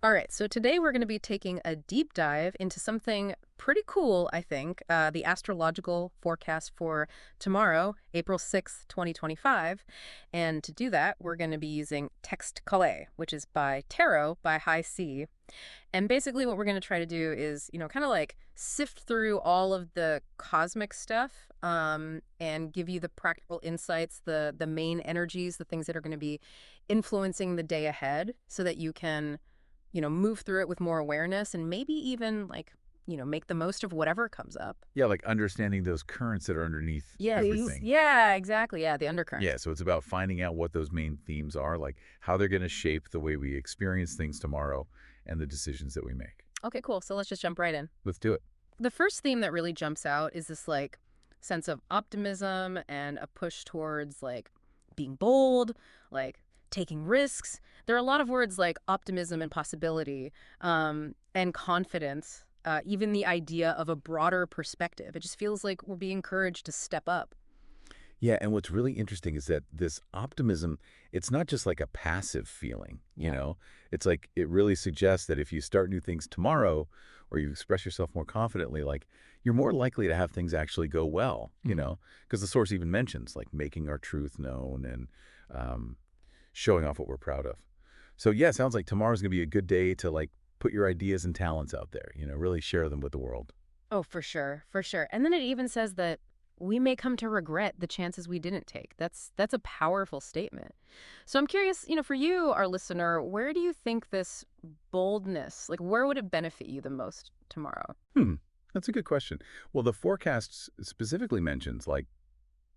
All right, so today we're going to be taking a deep dive into something pretty cool, I think, the astrological forecast for tomorrow, April 6th, 2025. And to do that, we're going to be using Text Calais, which is by Tarot by High C. And basically what we're going to try to do is, kind of like sift through all of the cosmic stuff and give you the practical insights, the main energies, the things that are going to be influencing the day ahead so that you can move through it with more awareness and maybe even like, make the most of whatever comes up. Yeah, like understanding those currents that are underneath everything. Yeah, exactly. Yeah, the undercurrents. Yeah, so it's about finding out what those main themes are, like how they're going to shape the way we experience things tomorrow and the decisions that we make. Okay, cool. So let's just jump right in. Let's do it. The first theme that really jumps out is this like sense of optimism and a push towards like being bold, like taking risks. There are a lot of words like optimism and possibility and confidence, even the idea of a broader perspective. It just feels like we're being encouraged to step up. Yeah, and what's really interesting is that this optimism, it's not just like a passive feeling, you Yeah. know? It's like it really suggests that if you start new things tomorrow or you express yourself more confidently, like you're more likely to have things actually go well, Because the source even mentions like making our truth known and um, showing off what we're proud of. So yeah, sounds like tomorrow's going to be a good day to like put your ideas and talents out there, really share them with the world. Oh, for sure, for sure. And then it even says that we may come to regret the chances we didn't take. That's a powerful statement. So I'm curious, for you, our listener, where do you think this boldness, like where would it benefit you the most tomorrow? Hmm, that's a good question. Well, the forecast specifically mentions like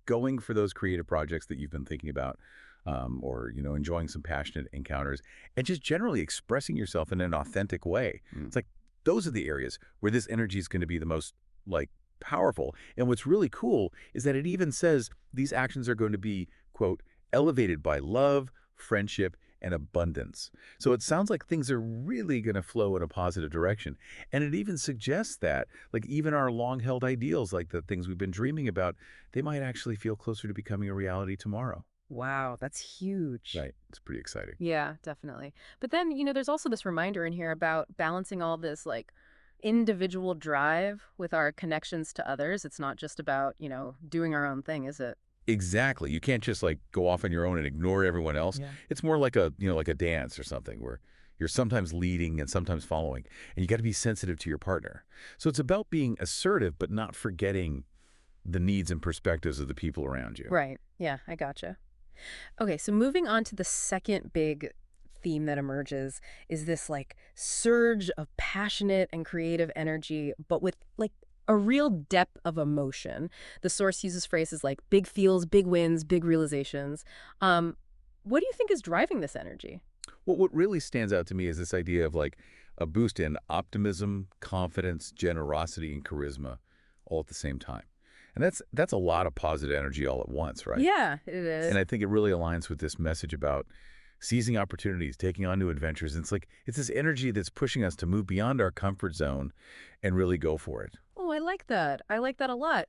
going for those creative projects that you've been thinking about, or enjoying some passionate encounters, and just generally expressing yourself in an authentic way. Mm. It's like those are the areas where this energy is going to be the most like powerful. And what's really cool is that it even says these actions are going to be, quote, elevated by love, friendship, and abundance. So it sounds like things are really going to flow in a positive direction. And it even suggests that, like, even our long-held ideals, like the things we've been dreaming about, they might actually feel closer to becoming a reality tomorrow. Wow, that's huge. Right. It's pretty exciting. Yeah, definitely. But then, there's also this reminder in here about balancing all this like individual drive with our connections to others. It's not just about, doing our own thing, is it? Exactly. You can't just like go off on your own and ignore everyone else. Yeah. It's more like like a dance or something where you're sometimes leading and sometimes following, and you got to be sensitive to your partner. So it's about being assertive, but not forgetting the needs and perspectives of the people around you. Right. Yeah, I gotcha. Okay, so moving on to the second big theme that emerges is this like surge of passionate and creative energy, but with like a real depth of emotion. The source uses phrases like big feels, big wins, big realizations. Um, what do you think is driving this energy? Well, what really stands out to me is this idea of like a boost in optimism, confidence, generosity, and charisma all at the same time. And that's a lot of positive energy all at once, right? Yeah, it is. And I think it really aligns with this message about seizing opportunities, taking on new adventures. And it's like it's this energy that's pushing us to move beyond our comfort zone and really go for it. Oh, I like that. I like that a lot.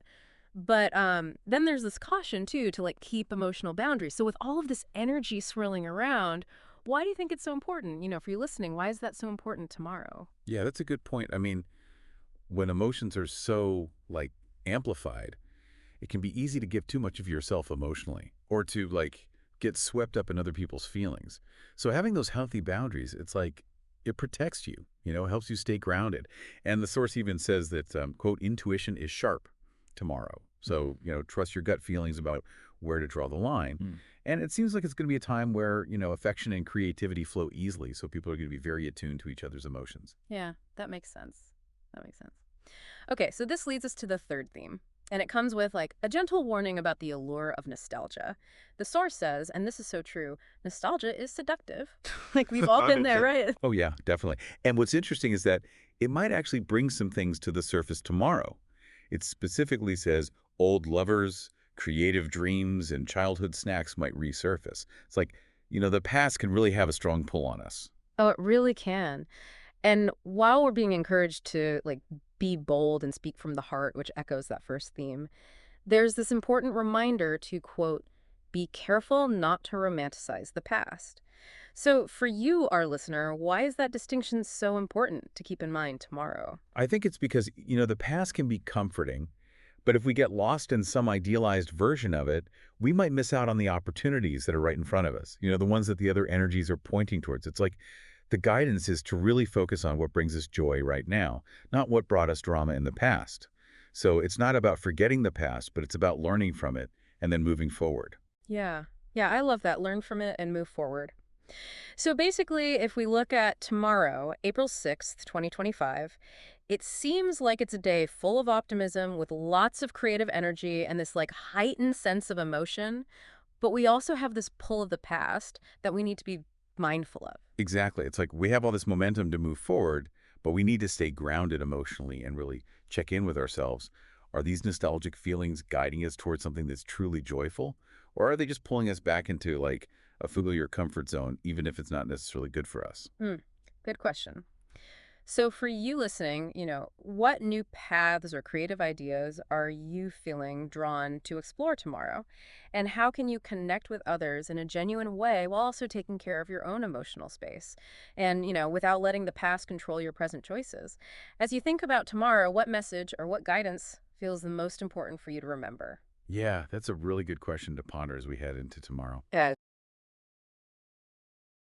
But then there's this caution too to like keep emotional boundaries. So with all of this energy swirling around, why do you think it's so important? For you listening, why is that so important tomorrow? Yeah, that's a good point. I mean, when emotions are so like amplified, it can be easy to give too much of yourself emotionally or to like get swept up in other people's feelings. So having those healthy boundaries, it's like it protects you, helps you stay grounded. And the source even says that, quote, intuition is sharp tomorrow. So, trust your gut feelings about where to draw the line. Mm. And it seems like it's going to be a time where, affection and creativity flow easily. So people are going to be very attuned to each other's emotions. Yeah, that makes sense. That makes sense. Okay, so this leads us to the third theme. And it comes with like a gentle warning about the allure of nostalgia. The source says, and this is so true, nostalgia is seductive. Like we've all been there, 100%. right? Oh, yeah, definitely. And what's interesting is that it might actually bring some things to the surface tomorrow. It specifically says old lovers, creative dreams, and childhood snacks might resurface. It's like, the past can really have a strong pull on us. Oh, it really can. And while we're being encouraged to like be bold and speak from the heart, which echoes that first theme, there's this important reminder to quote, be careful not to romanticize the past. So, for you, our listener, why is that distinction so important to keep in mind tomorrow? I think it's because, the past can be comforting, but if we get lost in some idealized version of it, we might miss out on the opportunities that are right in front of us, the ones that the other energies are pointing towards. It's like the guidance is to really focus on what brings us joy right now, not what brought us drama in the past. So it's not about forgetting the past, but it's about learning from it and then moving forward. Yeah. Yeah, I love that. Learn from it and move forward. So basically, if we look at tomorrow, April 6th, 2025, it seems like it's a day full of optimism with lots of creative energy and this like heightened sense of emotion. But we also have this pull of the past that we need to be mindful of. Exactly. It's like we have all this momentum to move forward, but we need to stay grounded emotionally and really check in with ourselves. Are these nostalgic feelings guiding us towards something that's truly joyful? Or are they just pulling us back into like a familiar comfort zone, even if it's not necessarily good for us? Hmm. Good question. So, for you listening, what new paths or creative ideas are you feeling drawn to explore tomorrow? And how can you connect with others in a genuine way while also taking care of your own emotional space? And, without letting the past control your present choices. As you think about tomorrow, what message or what guidance feels the most important for you to remember? Yeah, that's a really good question to ponder as we head into tomorrow.